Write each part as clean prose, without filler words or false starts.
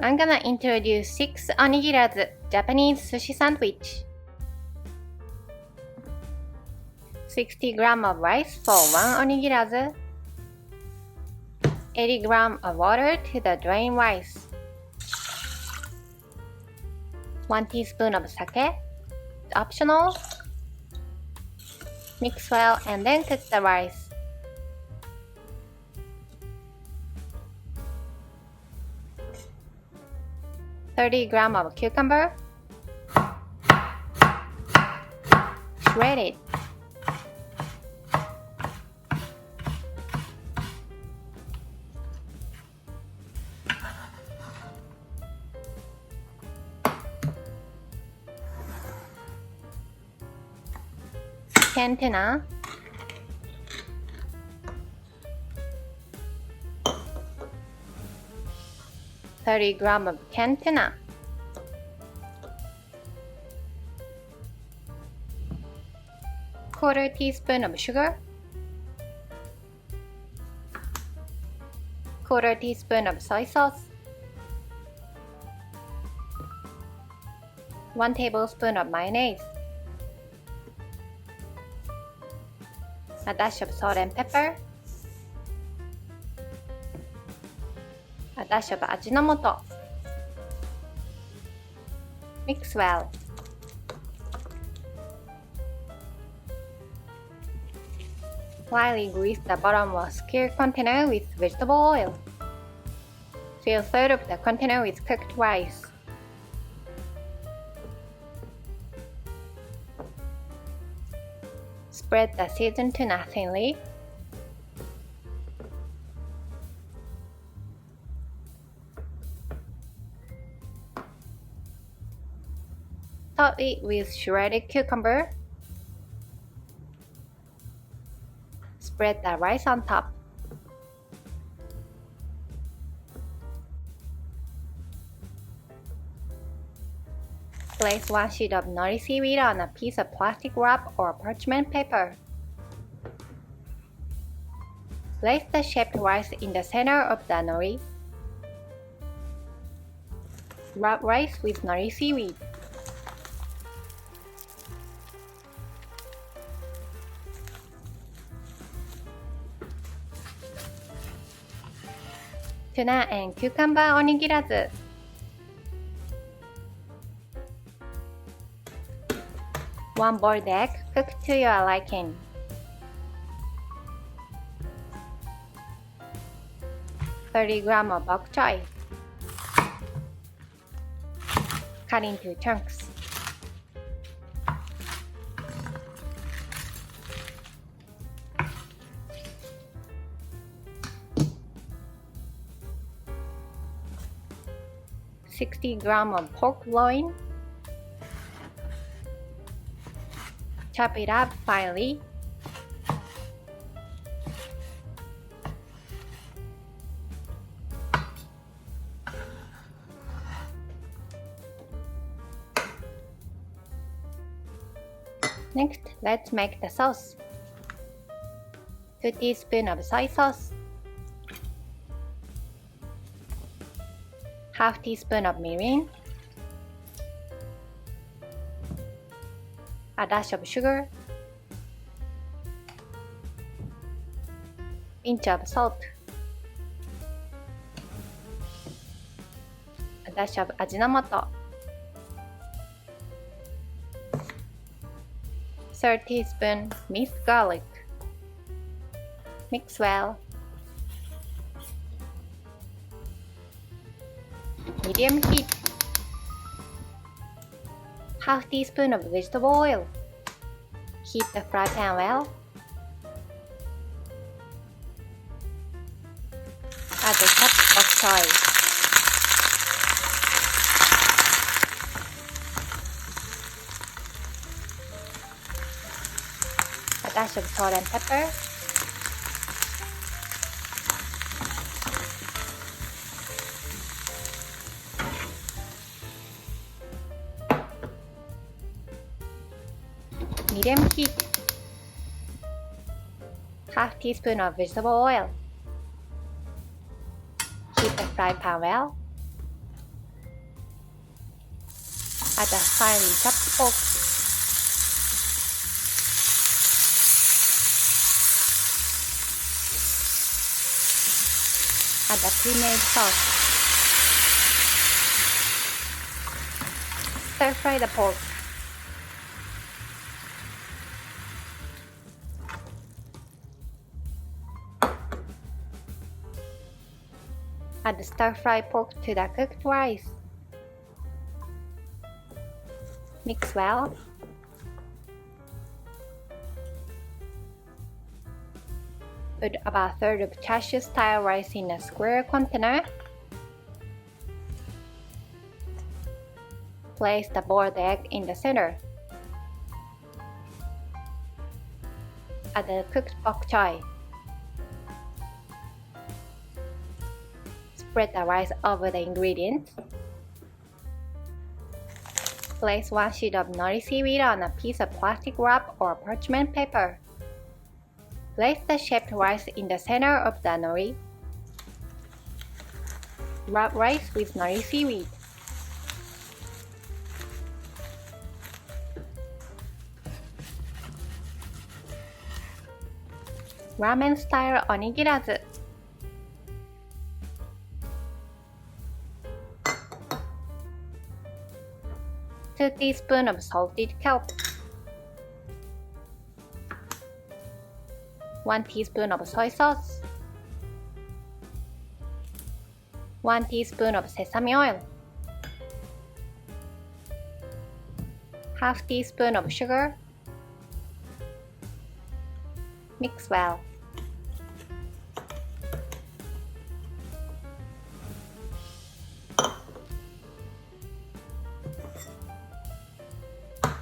I'm gonna introduce 6 onigirazu, Japanese sushi sandwich. 60 grams of rice for 1 onigirazu. 80 grams of water to the drained rice. 1 teaspoon of sake, optional. Mix well and then cook the rice. $30 grams of cucumber, shredded. Canned tuna, $30 grams of canned tuna, quarter teaspoon of sugar, quarter teaspoon of soy sauce, 1 tablespoon of mayonnaise, a dash of salt and pepper, a dash of ajinomoto. Mix well. Lightly grease the bottom of skewer container with vegetable oil. Fill third of the container with cooked rice. Spread the seasoned tuna thinly. Top it with shredded cucumber. Spread the rice on top. Place 1 sheet of nori seaweed on a piece of plastic wrap or parchment paper. Place the shaped rice in the center of the nori. Wrap rice with nori seaweed. Tuna and cucumber onigirazu. One boiled egg cooked to your liking. $30 grams of bok choy. Cut into chunks. $60 grams of pork loin. Chop it up finely. Next, let's make the sauce. 2 teaspoons of soy sauce, half teaspoon of mirin, a dash of sugar, pinch of salt, a dash of ajinomoto, 1/3 teaspoon minced garlic. Mix well. Medium heat. Half teaspoon of vegetable oil. Heat the fry pan well. Add the chopped bok choy. A dash of salt and pepper. Medium heat. Half teaspoon of vegetable oil. Heat the fry pan well. Add the finely chopped pork. Add the pre-made sauce. Stir fry the pork. Add the stir-fry pork to the cooked rice. Mix well. Put about a third of chashu-style rice in a square container. Place the boiled egg in the center. Add the cooked bok choy. Spread the rice over the ingredients. Place one sheet of nori seaweed on a piece of plastic wrap or parchment paper. Place the shaped rice in the center of the nori. Wrap rice with nori seaweed. Ramen-Style Onigirazu. Two teaspoons of salted kelp. 1 teaspoon of soy sauce. 1 teaspoon of sesame oil. Half teaspoon of sugar. Mix well.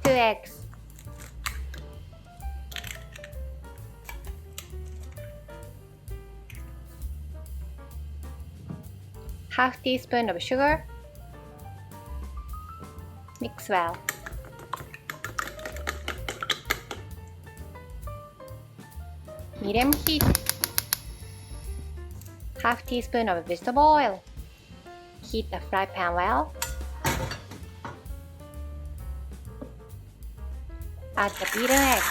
Two eggs. Half teaspoon of sugar. Mix well. Medium heat. Half teaspoon of vegetable oil. Heat the fry pan well. Add the beaten egg.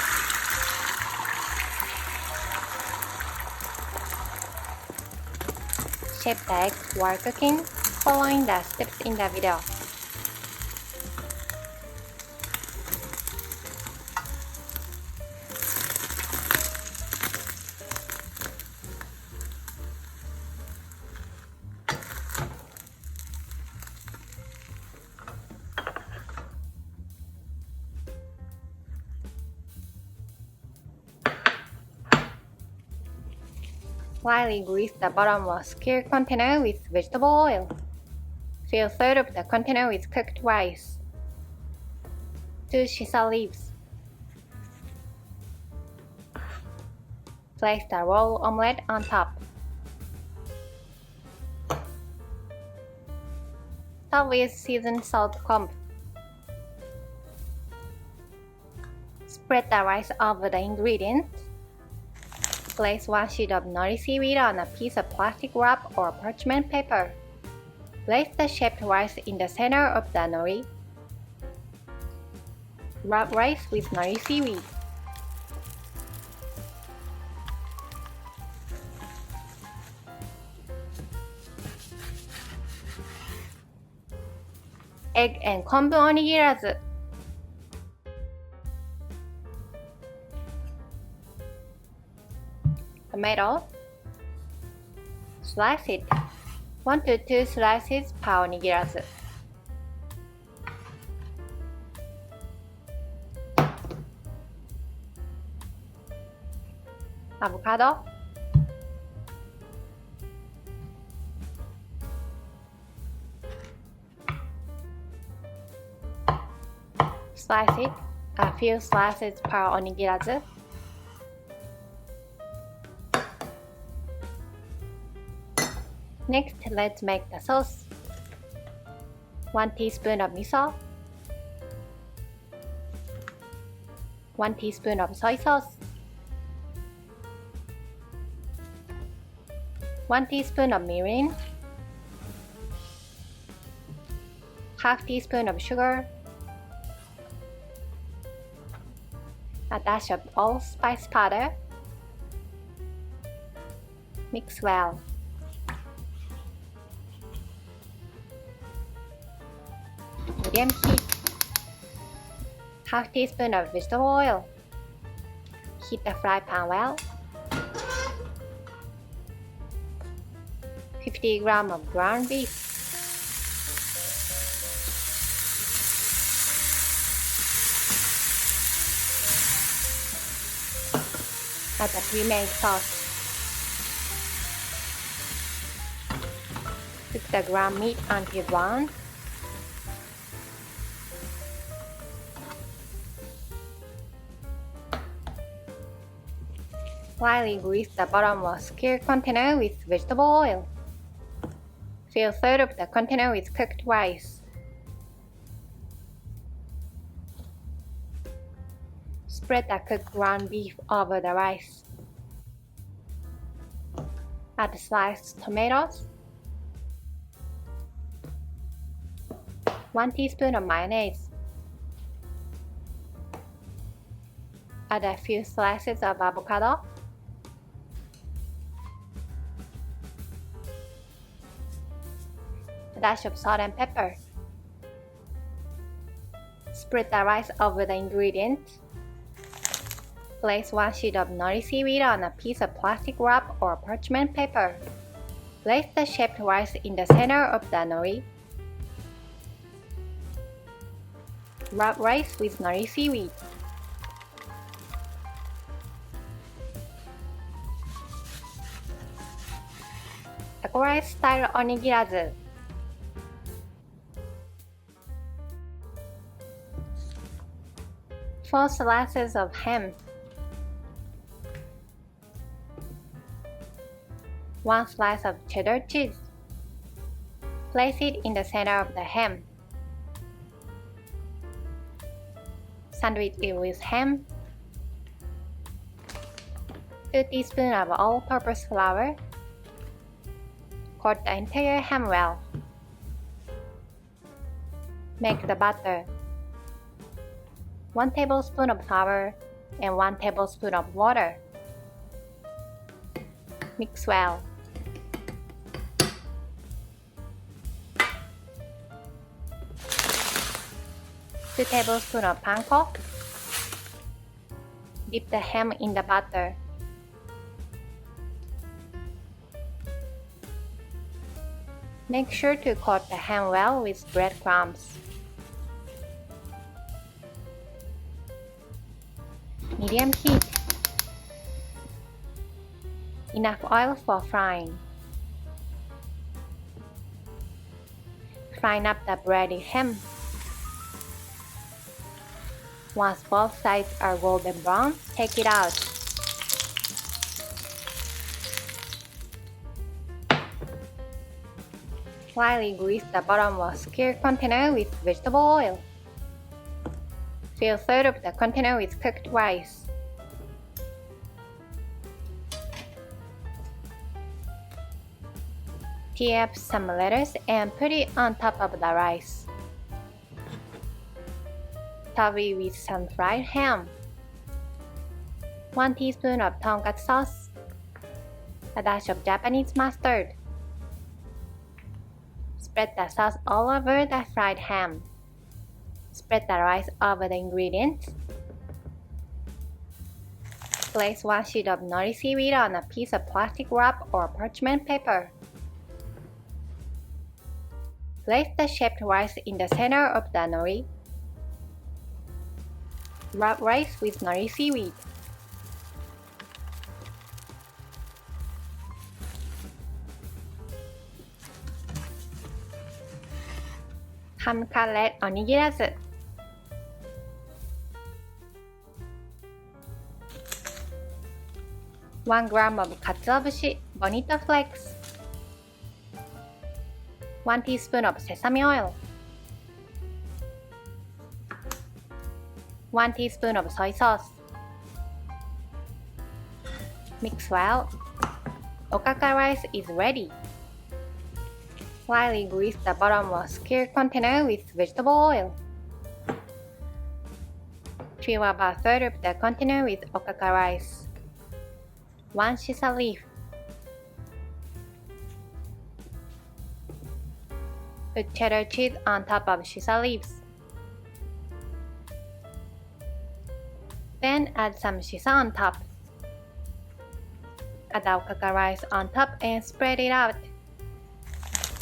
Shape the egg while cooking, following the steps in the video. Lightly grease the bottom of a square container with vegetable oil. Fill third of the container with cooked rice. 2 shisa leaves. Place the roll omelette on top. Top with seasoned salt kombu. Spread the rice over the ingredients. Place 1 sheet of nori seaweed on a piece of plastic wrap or parchment paper. Place the shaped rice in the center of the nori. Wrap rice with nori seaweed. Egg and kombu onigirazu. Tomato. Slice it. 1 to 2 slices per onigirazu. Avocado. Slice it. A few slices per onigirazu. Next, let's make the sauce. 1 teaspoon of miso. 1 teaspoon of soy sauce. 1 teaspoon of mirin. Half teaspoon of sugar. A dash of allspice powder. Mix well. Medium heat. Half teaspoon of vegetable oil. Heat the fry pan well. 50 grams of ground beef. Add the pre-made sauce. Cook the ground meat until brown. Lightly grease the bottom of skewer container with vegetable oil. Fill third of the container with cooked rice. Spread the cooked ground beef over the rice. Add sliced tomatoes. 1 teaspoon of mayonnaise. Add a few slices of avocado. A dash of salt and pepper. Spread the rice over the ingredients. Place 1 sheet of nori seaweed on a piece of plastic wrap or parchment paper. Place the shaped rice in the center of the nori. Wrap rice with nori seaweed. Ramen-Style Onigirazu. 4 slices of ham. 1 slice of cheddar cheese. Place it in the center of the ham. Sandwich it with ham. 2 teaspoons of all-purpose flour. Coat the entire ham well. Make the batter. 1 tablespoon of flour and 1 tablespoon of water. Mix well. Two tablespoons of panko. Dip the ham in the batter. Make sure to coat the ham well with breadcrumbs. Medium heat. Enough oil for frying. Frying up the breaded ham. Once both sides are golden brown, take it out. Lightly grease the bottom of skewer container with vegetable oil. Fill third of the container with cooked rice. Tee up some lettuce and put it on top of the rice. Top it with some fried ham. 1 teaspoon of tonkatsu sauce. A dash of Japanese mustard. Spread the sauce all over the fried ham. Spread the rice over the ingredients. Place 1 sheet of nori seaweed on a piece of plastic wrap or parchment paper. Place the shaped rice in the center of the nori. Wrap rice with nori seaweed. Ham cutlet onigirazu. One gram of katsuobushi bonito flakes. 1 teaspoon of sesame oil. 1 teaspoon of soy sauce. Mix well. Okaka rice is ready. Lightly grease the bottom of skewer container with vegetable oil. Fill about a third of the container with Okaka rice. 1 shisa leaf. Put cheddar cheese on top of shisa leaves. Then add some shisa on top. Add Okaka rice on top and spread it out.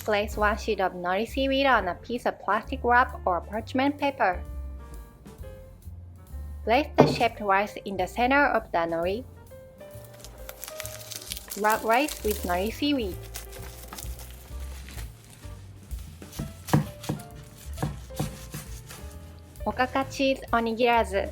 Place 1 sheet of nori seaweed on a piece of plastic wrap or parchment paper. Place the shaped rice in the center of the nori. Wrap rice with nori seaweed. Okaka cheese onigirazu.